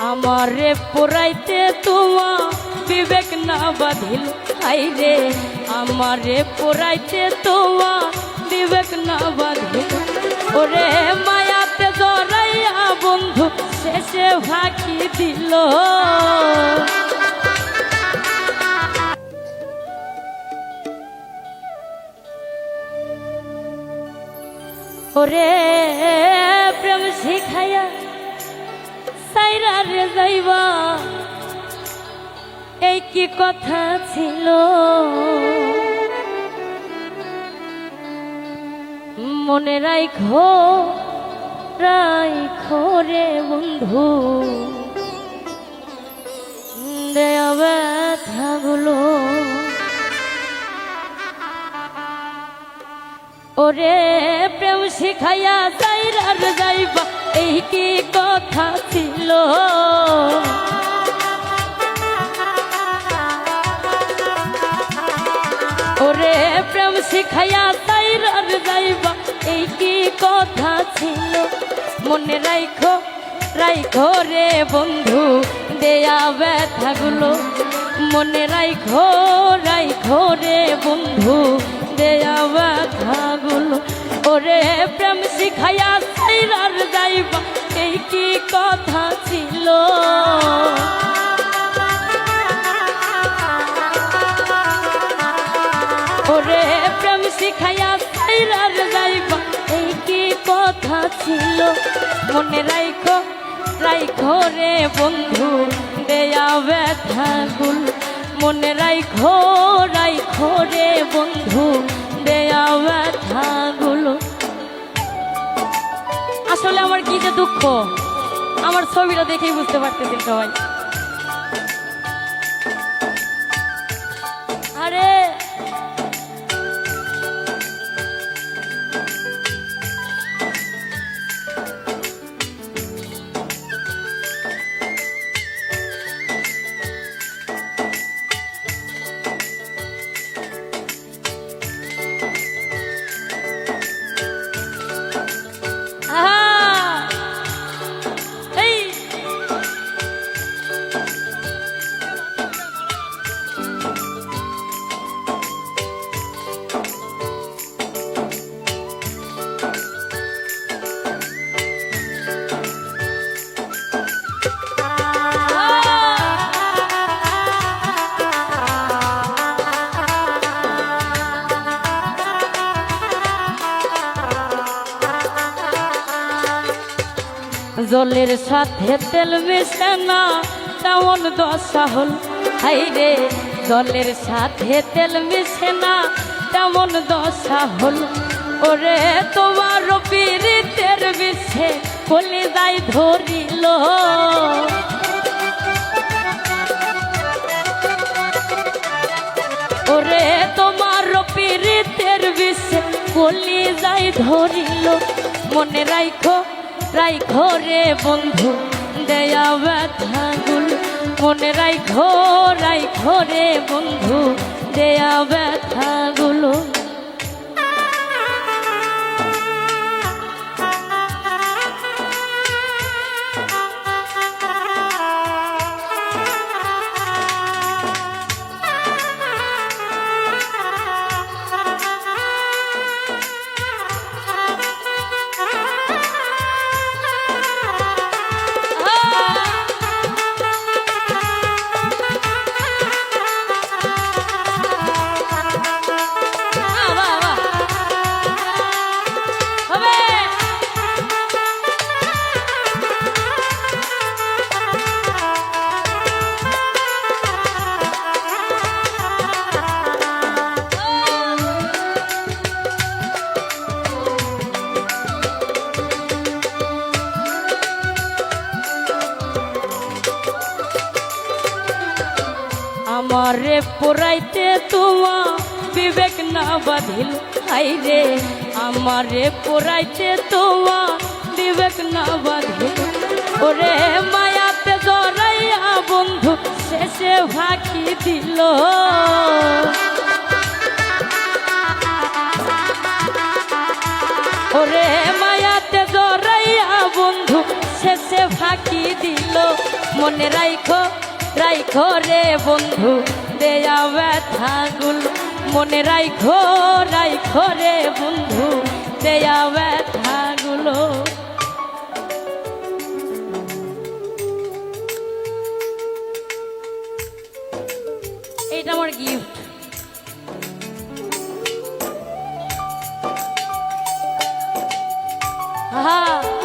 আমারে পোড়াইতে তোমার বিবেক না বাঁধিল, হাইরে আমারে পোড়াইতে তোমার বিবেক না বাঁধিল। ওরে মায়াতে জড়াইয়া বন্ধু শেষে ফাঁকি দিল। ওরে প্রেম শিখাইয়া সাইরা রে যাইবা, এই কি কথা ছিল? মনে রাইখো রাইখো রে বন্ধু, দেয়া ব্যথাগুলো। ওরে প্রেম শিখাইয়া সাইরা রে যাইবা, এই কি কথা ছিল? ওরে প্রেম শিখাইয়া সাইরা রে যাইবা, এই কি কথা ছিল? মনে রাইখো রাইখো রে বন্ধু, দেয়া ব্যথাগুলো। মনে রাইখো রাইখো রে বন্ধু, দেয়া ব্যথাগুলো। ওরে প্রেম শিখাইয়া সাইরা রে যাইবা, এই কি কথা ছিল? ওরে প্রেম শিখাইয়া সাইরা রে যাইবা, এই কি কথা ছিল? মনে রাইখো রাইখো রে বন্ধু, দেয়া ব্যথাগুলো। মনে রাইখো রাইখো রে বন্ধু, দেয়া ব্যথাগুলো। আসলে আমার কি যে দুঃখ, আমার ছবিটা দেখেই বুঝতে পারতেছেন সবাই। আরে জলের সাথে তেল মিশে না, তেমন দশা হল। হাইরে জলের সাথে তেল মিশে না, তেমন দশা হল। ওরে তোমার পীড়িতের বিষে কলিজায় ধরিল। ওরে তোমার পীড়িতের বিষে কলিজায় ধরিল। মনে রাইখো রাইখো রে বন্ধু, দেয়া ব্যথাগুলো। মনে রাইখো রাইখো রে বন্ধু, দেয়া ব্যথাগুলো। আমারে পোড়াইতে তোমার বিবেক না বাঁধিল, হাইরে আমারে পোড়াইতে তোমার বিবেক না বাঁধিল। ওরে মায়াতে জড়াইয়া বন্ধু শেষে ফাঁকি দিল। ওরে মায়াতে জড়াইয়া বন্ধু শেষে ফাঁকি দিল। মনে রাইখো রাইখো রে বন্ধু দেয়া ব্যথাগুলো মনে রাইখো রাইখো রে বন্ধু দেয়া ব্যথাগুলো এটা আমার গিফট হ্যাঁ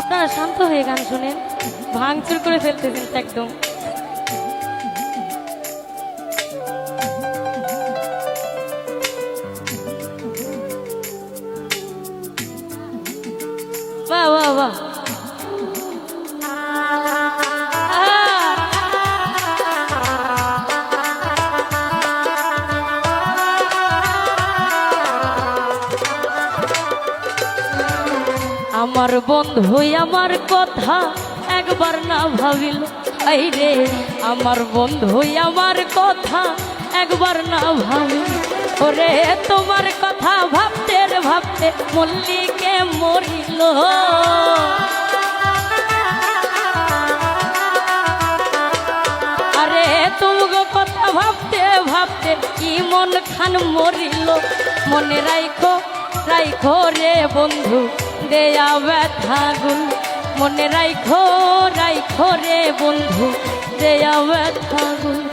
আপনারা শান্ত হয়ে গান শুনেন ভাঙচুর করে ফেলতেছেন একদম বাহ বাহ বাহ আমার বন্ধু আমার কথা একবার না ভাবিল এই রে আমার বন্ধু আমার কথা একবার না ভাবিল ওরে তোমার কথা ভাবতে ভাবতে মল্লিকে মরিল আরে তোমার কথা ভাবতে ভাবতে কি মন খান মরিল মনে রাইখো রাইখো রে বন্ধু দেয়া ব্যথাগুলো মনে রাইখো রাইখো রে বন্ধু দেয়া ব্যথাগুলো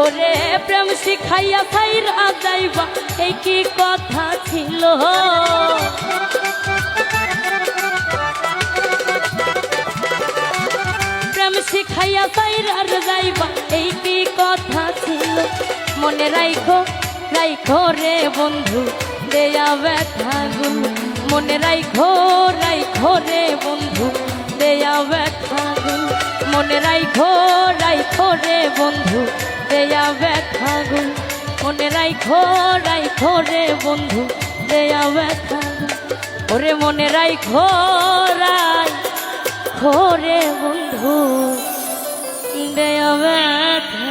ওরে প্রেম শিখাইয়া ছাইরা যাইবা এই কি কথা ছিল প্রেম শিখাইয়া ছাইরা যাইবা এই কি কথা ছিল মনে রাইখো রাইখো রে বন্ধু দেয়া ব্যথাগুলো মনে রাইখো রাইখো রে বন্ধু দেয়া ব্যথাগুলো মনে রাইখো রাইখো রে বন্ধু দেয়া ব্যথাগুলো মনে রাইখো রাইখো রে বন্ধু দেয়া ব্যথাগুলো ওরে মনে রাইখো রাইখো রে বন্ধু দেয়া ব্যথা